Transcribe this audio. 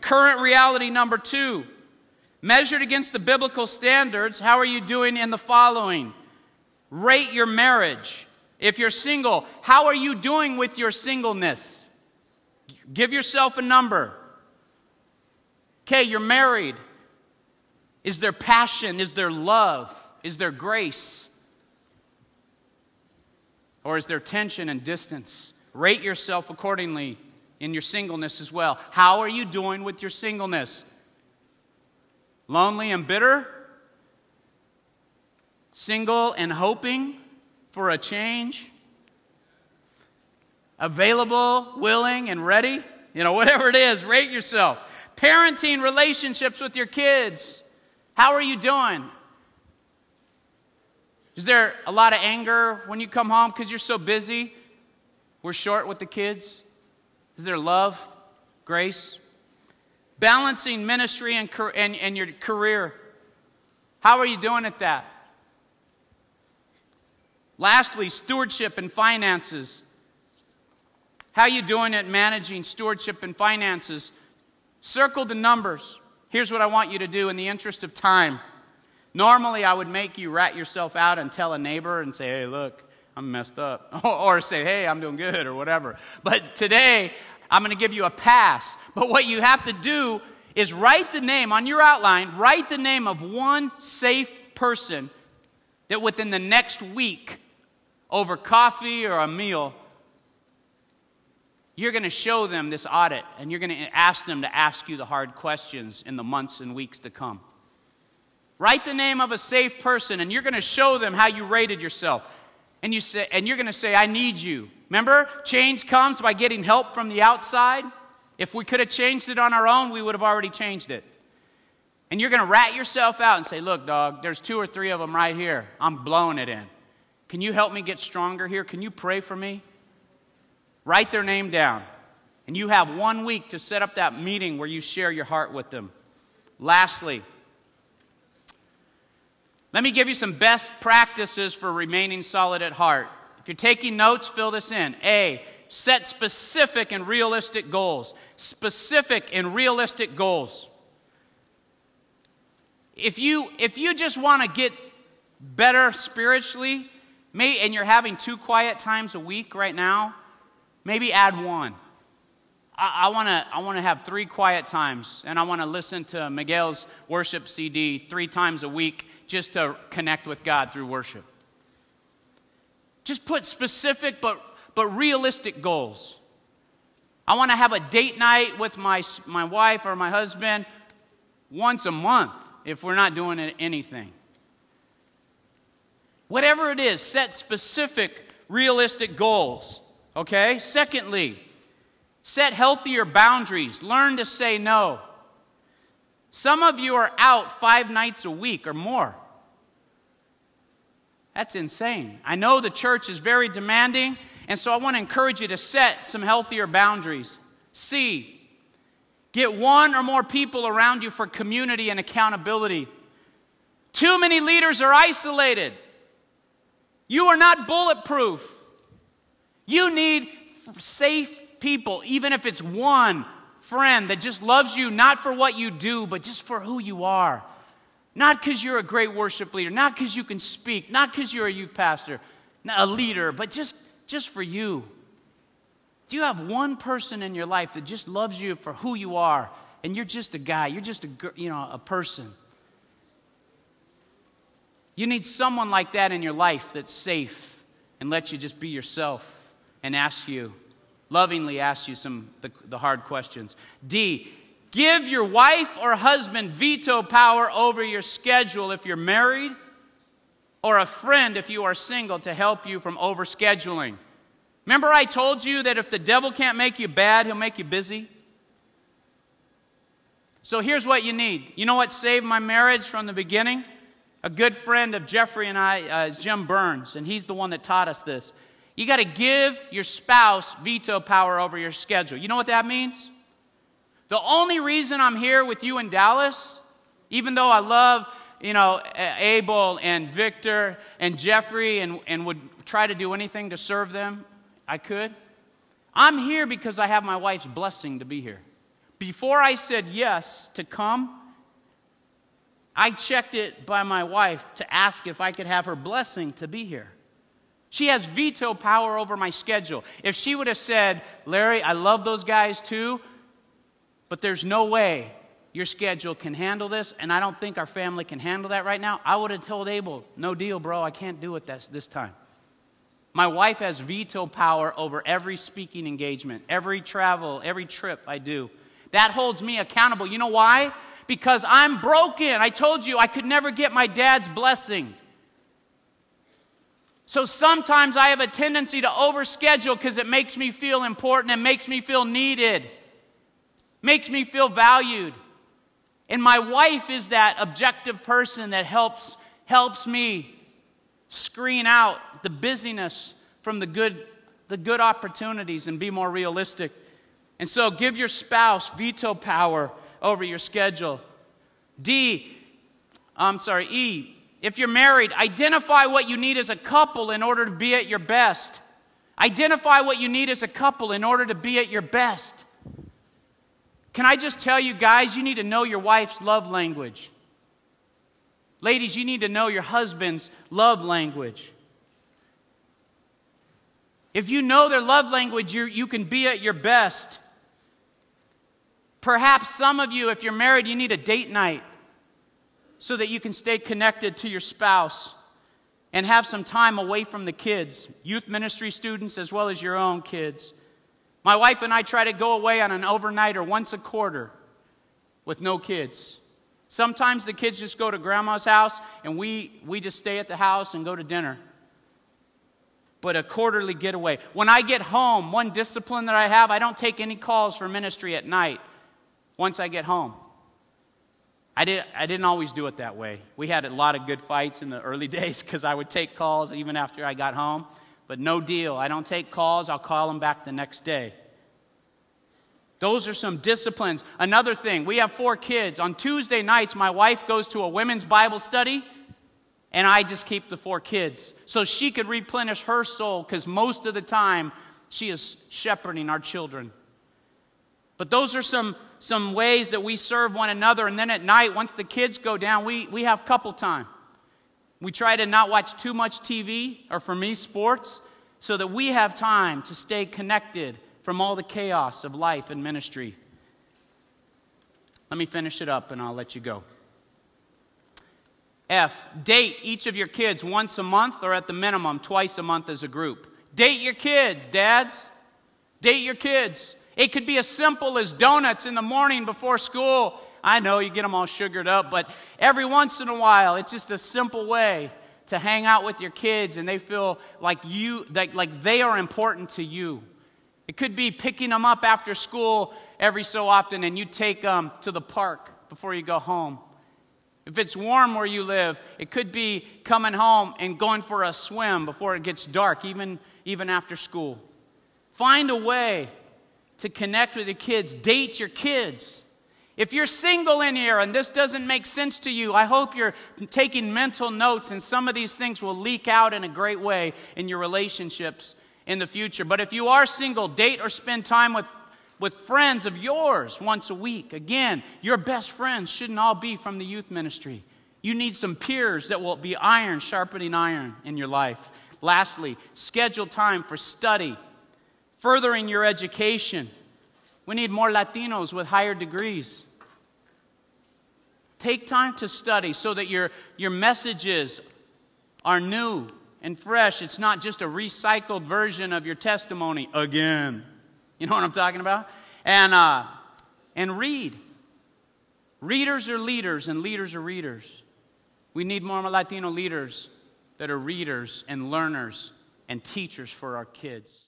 Current reality number 2. Measured against the biblical standards, how are you doing in the following? Rate your marriage. If you're single, how are you doing with your singleness? Give yourself a number. Okay, you're married. Is there passion? Is there love? Is there grace? Or is there tension and distance? Rate yourself accordingly in your singleness as well. How are you doing with your singleness? Lonely and bitter? Single and hoping for a change? Available, willing, and ready? Whatever it is, rate yourself. Parenting relationships with your kids. How are you doing? Is there a lot of anger when you come home because you're so busy? We're short with the kids. Is there love, grace? Balancing ministry and your career. How are you doing at that? Lastly, stewardship and finances. How are you doing at managing stewardship and finances? Circle the numbers. Here's what I want you to do in the interest of time. Normally, I would make you rat yourself out and tell a neighbor and say, hey, look, I'm messed up. Or say, hey, I'm doing good or whatever. But today, I'm going to give you a pass. But what you have to do is write the name on your outline, write the name of one safe person that within the next week, over coffee or a meal, you're going to show them this audit, and you're going to ask them to ask you the hard questions in the months and weeks to come. Write the name of a safe person, and you're going to show them how you rated yourself. And you're going to say, I need you. Remember, change comes by getting help from the outside. If we could have changed it on our own, we would have already changed it. And you're going to rat yourself out and say, look, dog, there's 2 or 3 of them right here. I'm blowing it in. Can you help me get stronger here? Can you pray for me? Write their name down. And you have 1 week to set up that meeting where you share your heart with them. Lastly, let me give you some best practices for remaining solid at heart. If you're taking notes, fill this in. A, set specific and realistic goals. Specific and realistic goals. If you just want to get better spiritually, and you're having 2 quiet times a week right now, maybe add 1. I want to have 3 quiet times, and I want to listen to Miguel's worship CD 3 times a week just to connect with God through worship. Just put specific but realistic goals. I want to have a date night with my wife or my husband once a month if we're not doing anything. Whatever it is, set specific, realistic goals. Okay? Secondly, set healthier boundaries. Learn to say no. Some of you are out 5 nights a week or more. That's insane. I know the church is very demanding, and so I want to encourage you to set some healthier boundaries. C, get 1 or more people around you for community and accountability. Too many leaders are isolated. You are not bulletproof. You need safe people, even if it's 1 friend that just loves you, not for what you do, but just for who you are. Not because you're a great worship leader, not because you can speak, not because you're a youth pastor, a leader, but just for you. Do you have 1 person in your life that just loves you for who you are, and you're just a guy, you're just a person? You need someone like that in your life that's safe and lets you just be yourself and lovingly ask you the hard questions. D, give your wife or husband veto power over your schedule if you're married, or a friend if you are single to help you from overscheduling. Remember I told you that if the devil can't make you bad, he'll make you busy? So here's what you need. You know what saved my marriage from the beginning? A good friend of Jeffrey and I is Jim Burns, and he's the one that taught us this. You got to give your spouse veto power over your schedule. You know what that means? The only reason I'm here with you in Dallas, even though I love, Abel and Victor and Jeffrey and would try to do anything to serve them, I could. I'm here because I have my wife's blessing to be here. Before I said yes to come, I checked it by my wife to ask if I could have her blessing to be here. She has veto power over my schedule. If she would have said, Larry, I love those guys too, but there's no way your schedule can handle this, and I don't think our family can handle that right now, I would have told Abel, no deal, bro, I can't do it this time. My wife has veto power over every speaking engagement, every travel, every trip I do. That holds me accountable. You know why? Because I'm broken. I told you I could never get my dad's blessing. So sometimes I have a tendency to overschedule because it makes me feel important. It makes me feel needed. Makes me feel valued. And my wife is that objective person that helps me screen out the busyness from the good opportunities and be more realistic. And so give your spouse veto power over your schedule. E, if you're married, identify what you need as a couple in order to be at your best. Identify what you need as a couple in order to be at your best. Can I just tell you, guys, you need to know your wife's love language. Ladies, you need to know your husband's love language. If you know their love language, you can be at your best. Perhaps some of you, if you're married, you need a date night so that you can stay connected to your spouse and have some time away from the kids, youth ministry students as well as your own kids. My wife and I try to go away on an overnighter once a quarter with no kids. Sometimes the kids just go to grandma's house and we just stay at the house and go to dinner. But a quarterly getaway. When I get home, one discipline that I have, I don't take any calls for ministry at night once I get home. I didn't always do it that way. We had a lot of good fights in the early days because I would take calls even after I got home. But no deal. I don't take calls. I'll call them back the next day. Those are some disciplines. Another thing, we have 4 kids. On Tuesday nights, my wife goes to a women's Bible study, and I just keep the 4 kids so she could replenish her soul because most of the time she is shepherding our children. But those are some ways that we serve one another. And then at night, once the kids go down, we have couple time. We try to not watch too much TV, or for me, sports, so that we have time to stay connected from all the chaos of life and ministry. Let me finish it up and I'll let you go. F, date each of your kids once a month or at the minimum twice a month as a group. Date your kids, dads. Date your kids. It could be as simple as donuts in the morning before school. I know you get them all sugared up, but every once in a while, it's just a simple way to hang out with your kids and they feel like they are important to you. It could be picking them up after school every so often and you take them to the park before you go home. If it's warm where you live, it could be coming home and going for a swim before it gets dark, even after school. Find a way to connect with your kids. Date your kids. If you're single in here and this doesn't make sense to you, I hope you're taking mental notes and some of these things will leak out in a great way in your relationships in the future. But if you are single, date or spend time with friends of yours once a week. Again, your best friends shouldn't all be from the youth ministry. You need some peers that will be iron sharpening iron in your life. Lastly, schedule time for study, furthering your education. We need more Latinos with higher degrees. Take time to study so that your messages are new and fresh. It's not just a recycled version of your testimony again. You know what I'm talking about? And read. Readers are leaders and leaders are readers. We need more Latino leaders that are readers and learners and teachers for our kids.